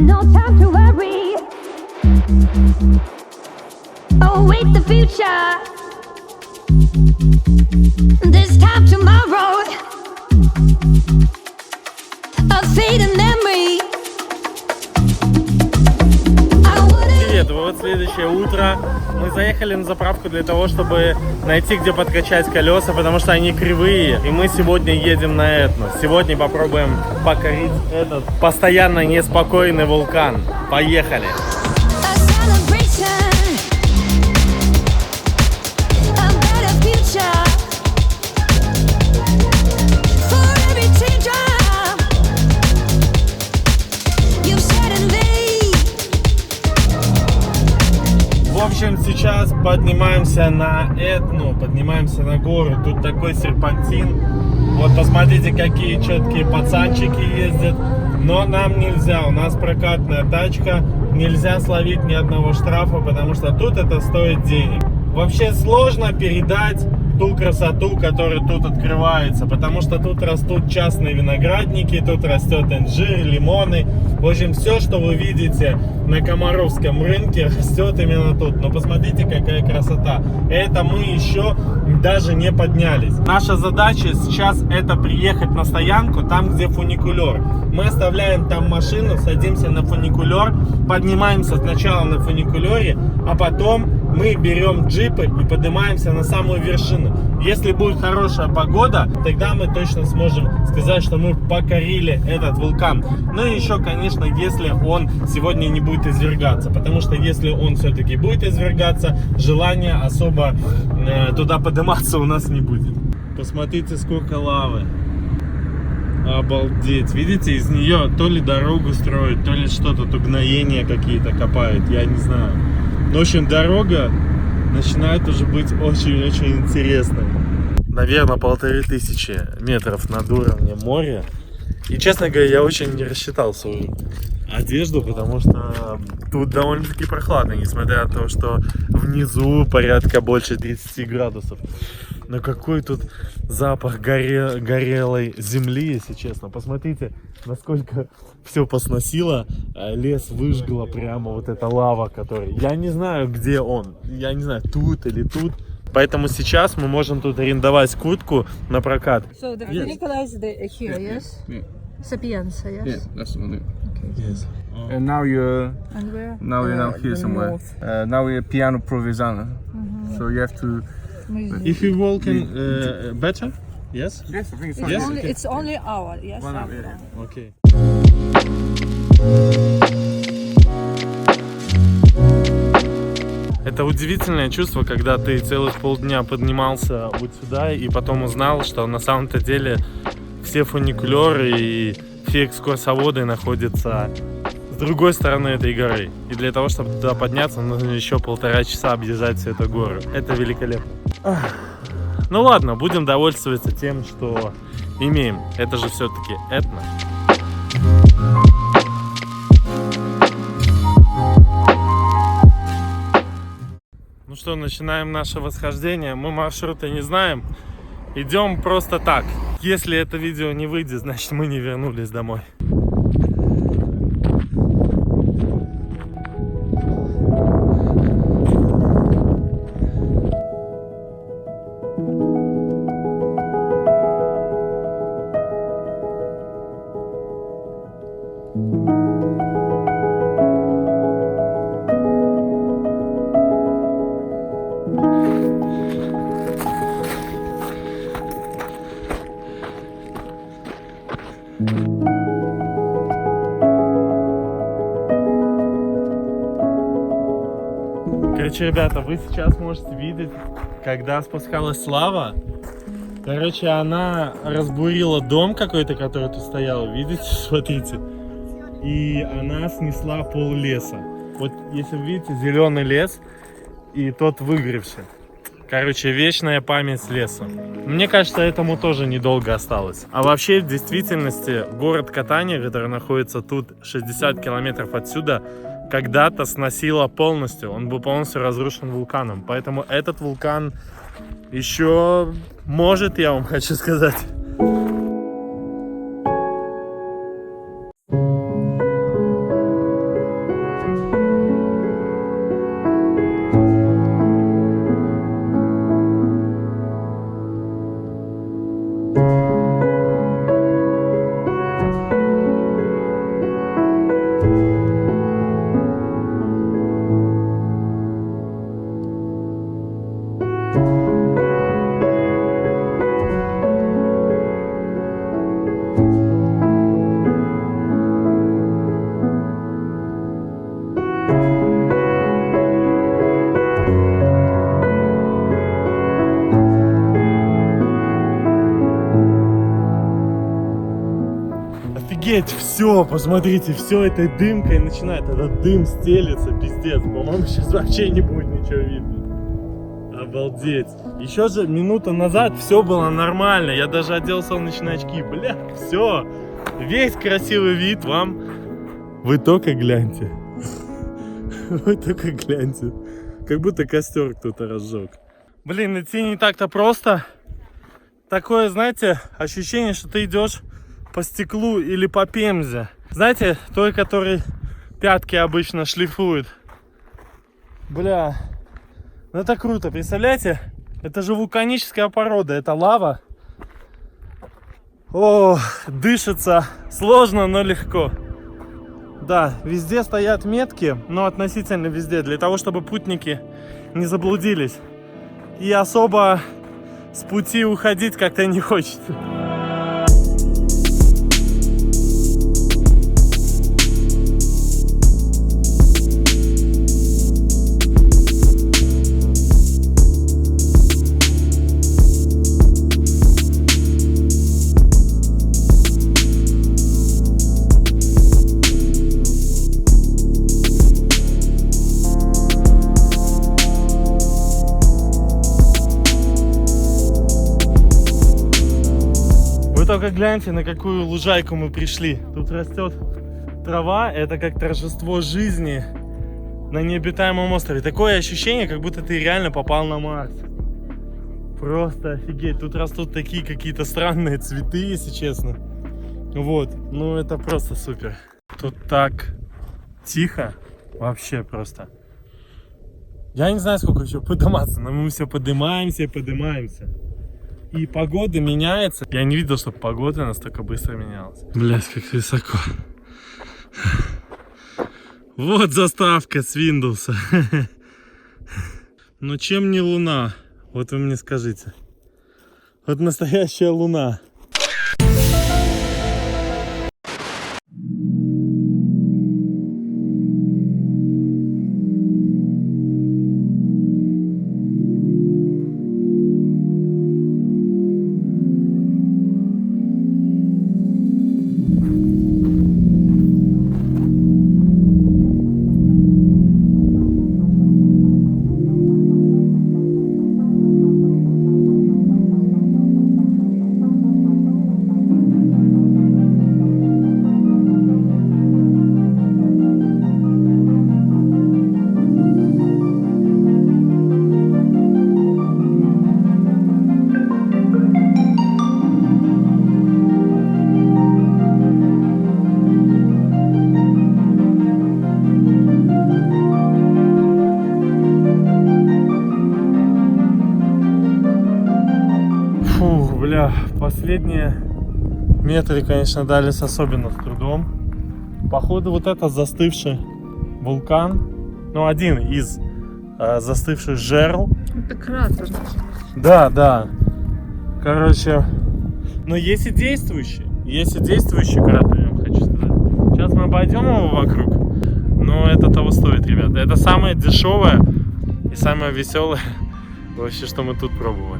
No time to worry. Await the future. This time tomorrow. A fading memory. Привет, вот следующее утро. Мы заехали на заправку для того, чтобы найти, где подкачать колеса, потому что они кривые. И мы сегодня едем на Этну. Сегодня попробуем покорить этот постоянно неспокойный вулкан. Поехали! В общем, сейчас поднимаемся на Этну, поднимаемся на гору. Тут такой серпантин. Вот посмотрите, какие четкие пацанчики ездят. Но нам нельзя, у нас прокатная тачка. Нельзя словить ни одного штрафа, потому что тут это стоит денег. Вообще сложно передать ту красоту, которая тут открывается, потому что тут растут частные виноградники, тут растет инжир, лимоны. В общем, все, что вы видите на Комаровском рынке, растет именно тут. Но посмотрите, какая красота. Это мы еще даже не поднялись. Наша задача сейчас это приехать на стоянку, там, где фуникулер. Мы оставляем там машину, садимся на фуникулер, поднимаемся сначала на фуникулере, а потом мы берем джипы и поднимаемся на самую вершину. Если будет хорошая погода, тогда мы точно сможем сказать, что мы покорили этот вулкан. Ну и еще, конечно, если он сегодня не будет извергаться. Потому что если он все-таки будет извергаться, желания особо туда подниматься у нас не будет. Посмотрите, сколько лавы. Обалдеть. Видите, из нее то ли дорогу строят, то ли что-то, то гноения какие-то копают. Я не знаю. В общем, дорога начинает уже быть очень-очень интересной. Наверное, 1500 метров над уровнем моря. И, честно говоря, я очень не рассчитал свою одежду, потому что тут довольно-таки прохладно, несмотря на то, что внизу порядка больше 30 градусов. Но какой тут запах горелой земли, если честно. Посмотрите, насколько все посносило. Лес выжгла прямо вот эта лава, которая... Я не знаю, где он. Я не знаю, тут или тут. Поэтому сейчас мы можем тут арендовать куртку на прокат. So the funicular is here, yes? Yeah. Sapienza, yes? Yeah, that's the one. Okay. Yes. And now you're And where? now here the somewhere. north. Now we're Piano Provenzano. So you have to. If you walk in better? Yes? Yes, I think it's It's, Yes? only, Okay. it's only hour, yes? One hour, hour. yeah. Окей. Это удивительное чувство, когда ты целых полдня поднимался вот сюда и потом узнал, что на самом-то деле все фуникулеры и все экскурсоводы находятся с другой стороны этой горы. И для того, чтобы туда подняться, нужно еще 1,5 часа объезжать всю эту гору. Это великолепно. Ну ладно, будем довольствоваться тем, что имеем. Это же все-таки Этна. Ну что, начинаем наше восхождение. Мы маршрута не знаем. Идем просто так. Если это видео не выйдет, значит мы не вернулись домой. Короче, ребята, вы сейчас можете видеть, когда спускалась лава. Короче, она разбурила дом какой-то, который тут стоял. Видите, смотрите. И она снесла пол леса. Вот если вы видите, зеленый лес и тот выгоревший. Короче, вечная память леса. Мне кажется, этому тоже недолго осталось. А вообще, в действительности, город Катания, который находится тут 60 километров отсюда, когда-то сносило полностью. Он был полностью разрушен вулканом. Поэтому этот вулкан еще может, я вам хочу сказать. Офигеть, все, посмотрите, все этой дымкой начинает, этот дым стелится, пиздец. По-моему, сейчас вообще не будет ничего видно. Обалдеть. Еще же минуту назад все было нормально, я даже одел солнечные очки. Бля, все, весь красивый вид вам. Вы только гляньте. Вы только гляньте. Как будто костер кто-то разжег. Блин, идти не так-то просто. Такое, знаете, ощущение, что ты идешь по стеклу или по пемзе. Знаете, той, который пятки обычно шлифует. Бля, ну это круто, представляете? Это же вулканическая порода, это лава. О, дышится сложно, но легко. Да, везде стоят метки, но относительно везде, для того, чтобы путники не заблудились. И особо с пути уходить как-то не хочется. Только гляньте, на какую лужайку мы пришли. Тут растет трава, это как торжество жизни на необитаемом острове. Такое ощущение, как будто ты реально попал на Марс. Просто офигеть. Тут растут такие какие-то странные цветы, если честно. Вот, ну это просто супер. Тут так тихо, вообще просто. Я не знаю, сколько еще подниматься, но мы все поднимаемся и поднимаемся. И погода меняется. Я не видел, чтобы погода настолько быстро менялась. Блять, как высоко. Вот заставка с Windows. Но чем не луна? Вот вы мне скажите. Вот настоящая луна. Последние метры, конечно, дались особенно с трудом. Походу, вот этот застывший вулкан, ну, один из застывших жерл. Это кратер. Да. Короче, но есть и действующий кратер, я вам хочу сказать. Сейчас мы обойдем его вокруг, но это того стоит, ребята. Это самое дешевое и самое веселое вообще, что мы тут пробовали.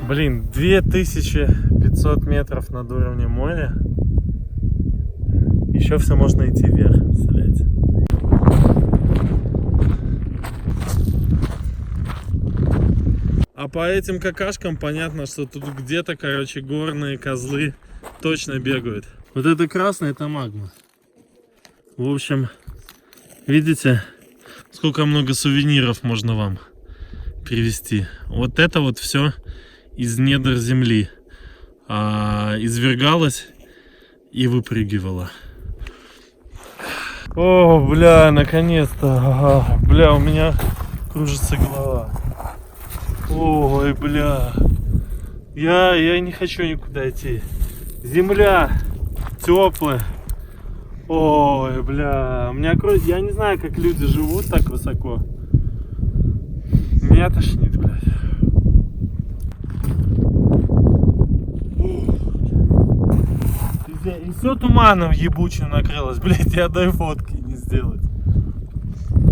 Блин, 2500 метров над уровнем моря. Еще все можно идти вверх, представляете? А по этим какашкам понятно, что тут где-то, короче, горные козлы точно бегают. Вот это красное, это магма. В общем, видите, сколько много сувениров можно вам привезти. Вот это вот все из недр земли извергалась и выпрыгивала. О, бля, наконец-то. Бля, у меня кружится голова. Ой, бля. Я не хочу никуда идти. Земля теплая. Ой, бля, у меня кровь, я не знаю, как люди живут так высоко. Меня тошнит, блядь. И все туманом ебучим накрылось, блядь, я дай фотки не сделать.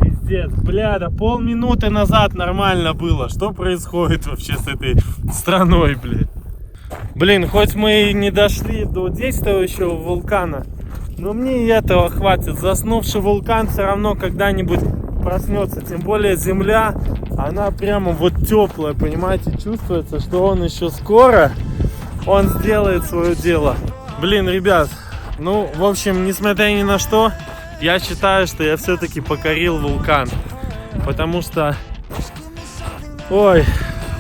Пиздец, бля, да полминуты назад нормально было. Что происходит вообще с этой страной, блядь? Блин, хоть мы и не дошли до действующего вулкана, но мне и этого хватит. Заснувший вулкан все равно когда-нибудь проснется. Тем более земля, она прямо вот теплая, понимаете? Чувствуется, что он еще скоро, он сделает свое дело. Блин, ребят, ну, в общем, несмотря ни на что, я считаю, что я все-таки покорил вулкан. Потому что, ой,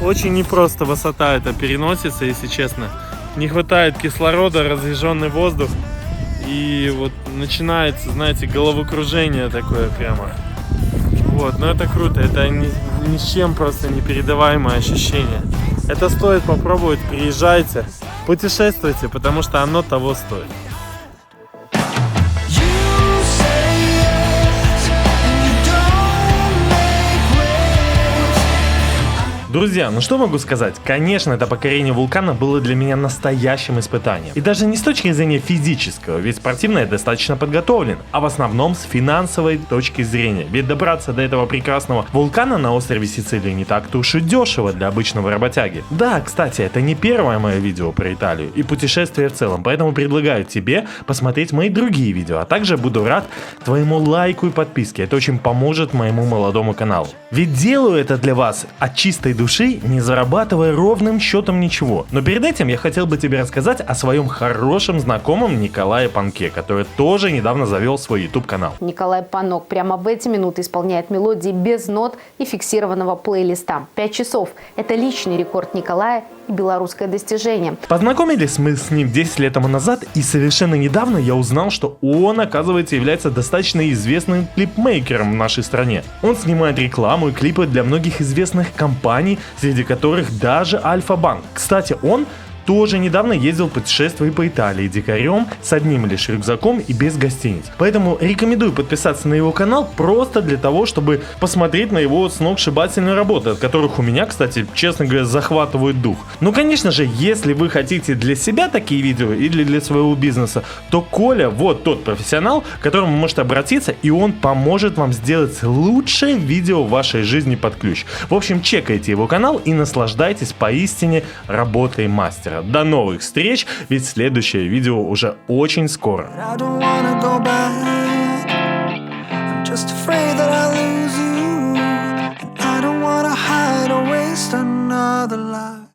очень непросто высота эта переносится, если честно. Не хватает кислорода, разряженный воздух. И вот начинается, знаете, головокружение такое прямо. Вот, но это круто, это ни с чем просто непередаваемое ощущение. Это стоит попробовать, приезжайте, путешествуйте, потому что оно того стоит. Друзья, ну что могу сказать? Конечно, это покорение вулкана было для меня настоящим испытанием. И даже не с точки зрения физического, ведь спортивно я достаточно подготовлен, а в основном с финансовой точки зрения. Ведь добраться до этого прекрасного вулкана на острове Сицилии не так-то уж и дешево для обычного работяги. Да, кстати, это не первое мое видео про Италию и путешествие в целом, поэтому предлагаю тебе посмотреть мои другие видео, а также буду рад твоему лайку и подписке. Это очень поможет моему молодому каналу. Ведь делаю это для вас от чистой души, не зарабатывая ровным счетом ничего. Но перед этим я хотел бы тебе рассказать о своем хорошем знакомом Николае Панке, который тоже недавно завел свой YouTube канал. Николай Панок прямо в эти минуты исполняет мелодии без нот и фиксированного плейлиста. 5 часов – это личный рекорд Николая и белорусское достижение. Познакомились мы с ним 10 лет тому назад, и совершенно недавно я узнал, что он, оказывается, является достаточно известным клипмейкером в нашей стране. Он снимает рекламу и клипы для многих известных компаний, среди которых даже Альфа-Банк. Кстати, он тоже недавно ездил путешествовать по Италии дикарем с одним лишь рюкзаком и без гостиниц. Поэтому рекомендую подписаться на его канал просто для того, чтобы посмотреть на его сногсшибательные работы, от которых у меня, кстати, честно говоря, захватывает дух. Ну, конечно же, если вы хотите для себя такие видео или для своего бизнеса, то Коля вот тот профессионал, к которому вы можете обратиться, и он поможет вам сделать лучшее видео в вашей жизни под ключ. В общем, чекайте его канал и наслаждайтесь поистине работой мастера. До новых встреч, ведь следующее видео уже очень скоро. I don't wanna go back. I'm just afraid that I lose you. And I don't wanna hide or waste another life.